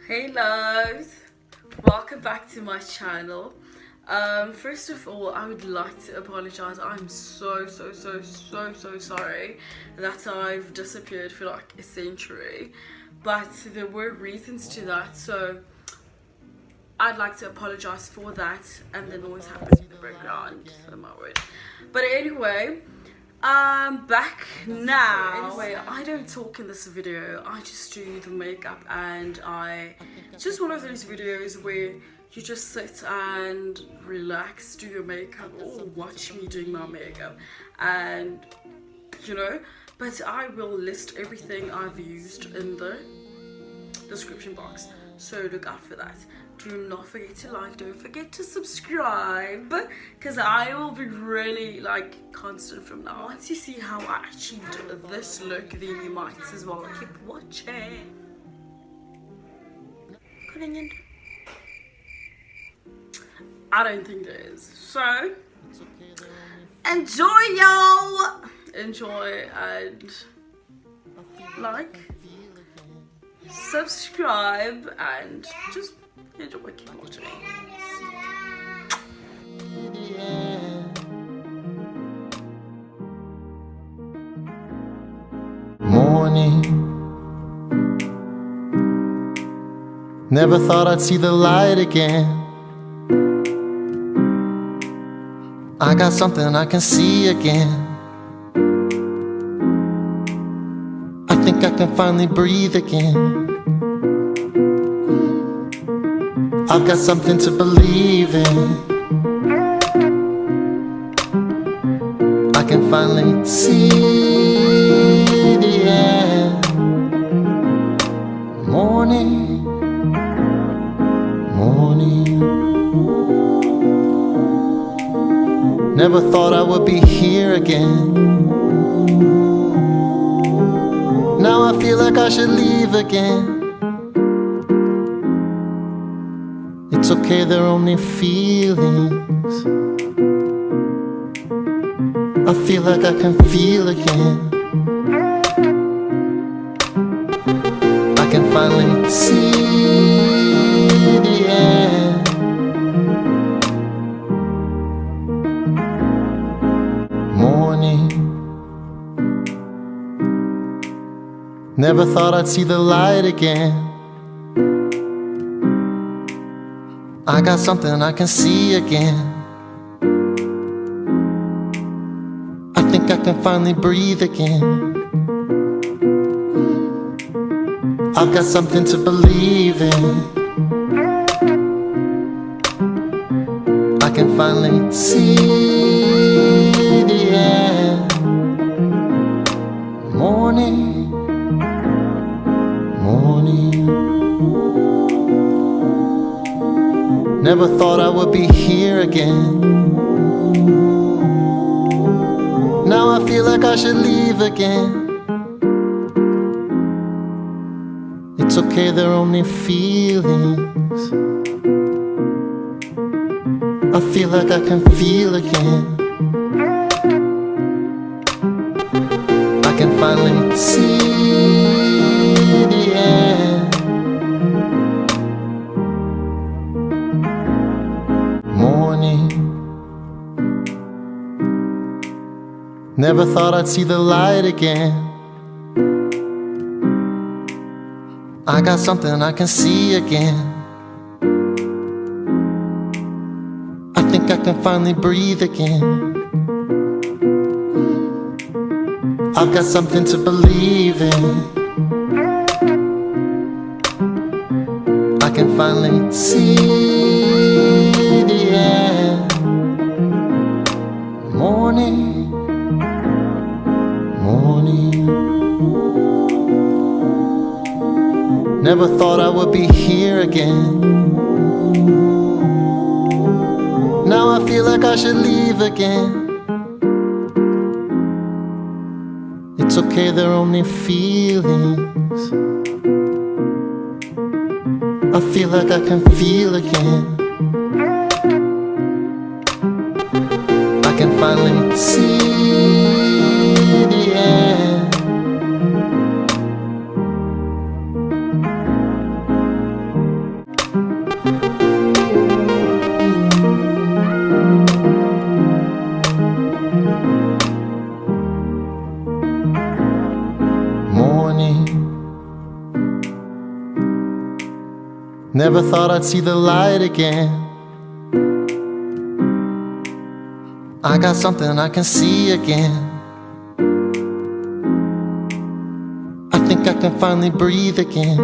Hey loves, welcome back to my channel. First of all, I would like to apologize. I'm so sorry that I've disappeared for like a century, but there were reasons to that, so I'd like to apologize for that and the noise happening in the background. Oh my word. But anyway, back now. Anyway, I don't talk in this video, I just do the makeup, and it's just one of those videos where you just sit and relax, do your makeup, or watch me doing my makeup, and you know, but I will list everything I've used in the description box, so look out for that. Do not forget to like, don't forget to subscribe, because I will be really like constant from now. Once you see how I achieved this look, then you might as well keep watching. Putting in, I don't think there is, so enjoy, y'all. Enjoy and like, subscribe, and just enjoy, keep watching. Morning, never thought I'd see the light again. I got something I can see again. I think I can finally breathe again. I've got something to believe in. I can finally see the end. Morning, morning. Never thought I would be here again. Now I feel like I should leave again. It's okay, they're only feelings. I feel like I can feel again. I can finally see the end. Morning, never thought I'd see the light again. I got something I can see again. I think I can finally breathe again. I've got something to believe in. I can finally see the end. Morning, morning. Never thought I would be here again. Now I feel like I should leave again. It's okay, they're only feelings. I feel like I can feel again. I can finally see the end. Morning, never thought I'd see the light again. I got something I can see again. I think I can finally breathe again. I've got something to believe in. I can finally see the end. Morning, morning. Never thought I would be here again. Now I feel like I should leave again. It's okay, they're only feelings. I feel like I can feel again. I can finally see the end. Never thought I'd see the light again. I got something I can see again. I think I can finally breathe again.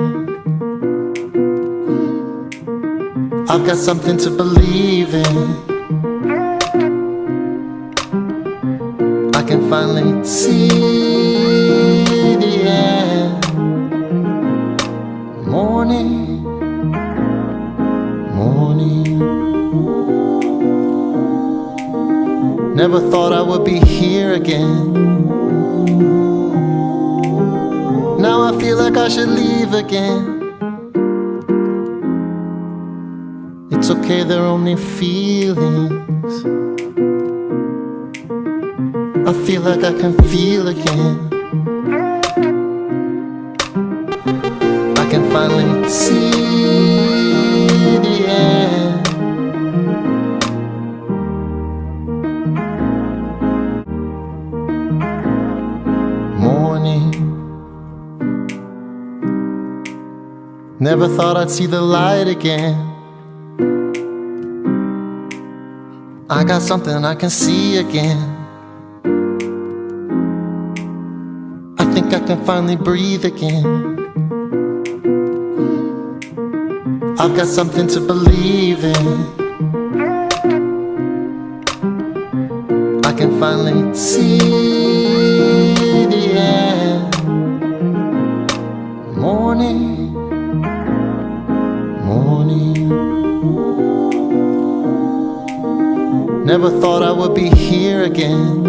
I've got something to believe in. I can finally see the end. Morning, morning. Never thought I would be here again. Now I feel like I should leave again. It's okay, they're only feelings. I feel like I can feel again. I can finally see the end. Morning. Never thought I'd see the light again. I got something I can see again. I think I can finally breathe again. I've got something to believe in. I can finally see the end. Morning, morning. Never thought I would be here again.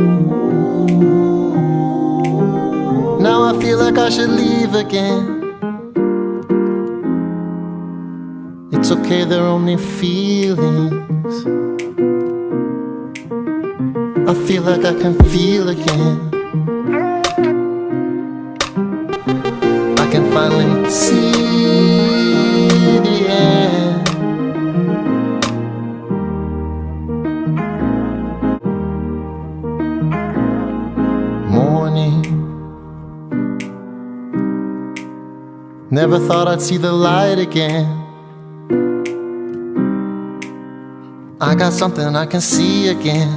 Now I feel like I should leave again. It's okay, they're only feelings. I feel like I can feel again. I can finally see the end. Morning. Never thought I'd see the light again. I got something I can see again.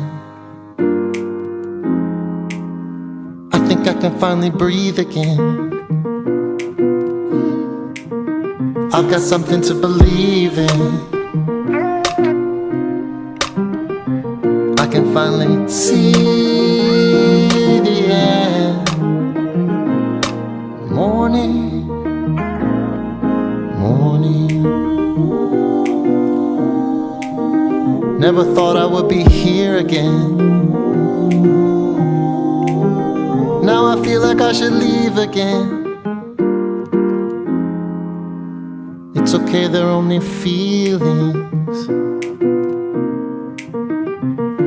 I think I can finally breathe again. I've got something to believe in. I can finally see the end. Morning, morning. Never thought I would be here again. Now I feel like I should leave again. It's okay, they're only feelings.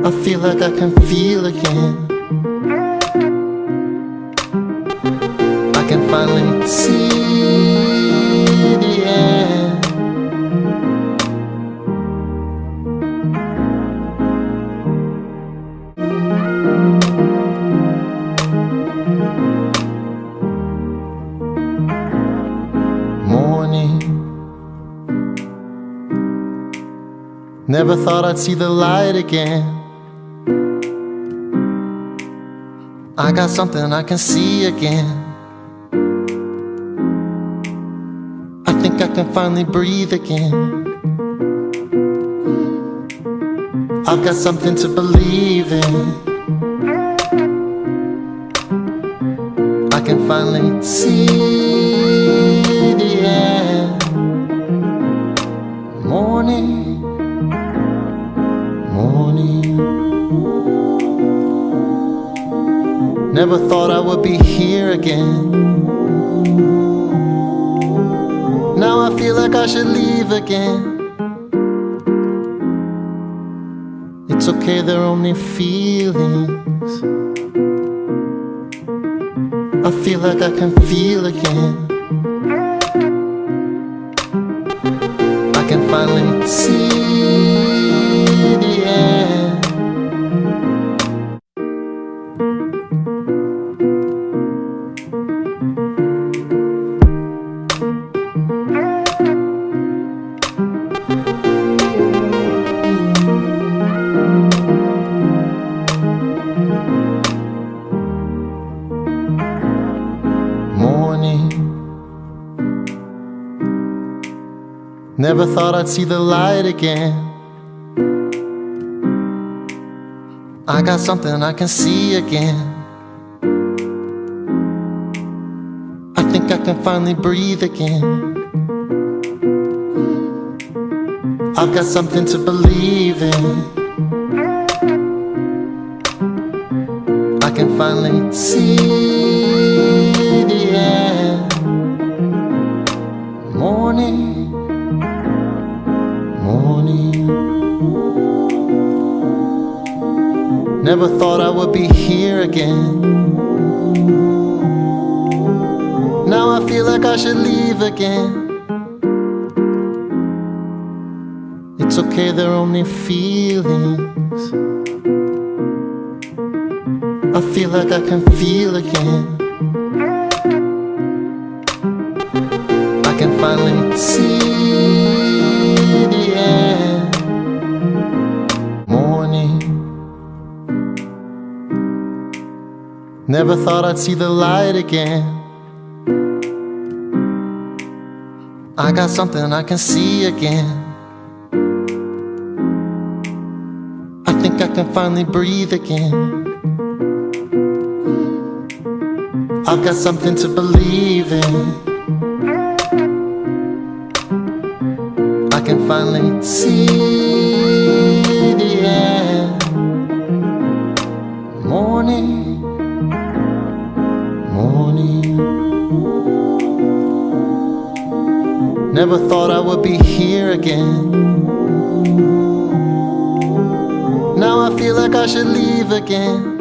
I feel like I can feel again. I can finally see the end. Never thought I'd see the light again. I got something I can see again. I think I can finally breathe again. I've got something to believe in. I can finally see the end. Morning, morning. Never thought I would be here again. Now I feel like I should leave again. It's okay, they're only feelings. I feel like I can feel again. I can finally see the end. Never thought I'd see the light again. I got something I can see again. I think I can finally breathe again. I've got something to believe in. I can finally see the end. Morning, morning. Never thought I would be here again. Now I feel like I should leave again. It's okay, they're only feelings. I feel like I can feel again. I can finally see the end. Morning. Never thought I'd see the light again. I got something I can see again. I think I can finally breathe again. I've got something to believe in. I can finally see the end. Morning, morning. Never thought I would be here again. Now I feel like I should leave again.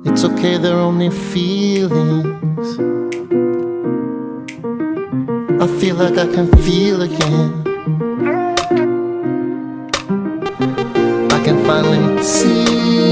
It's okay, they're only feelings. I feel like I can feel again. I can finally see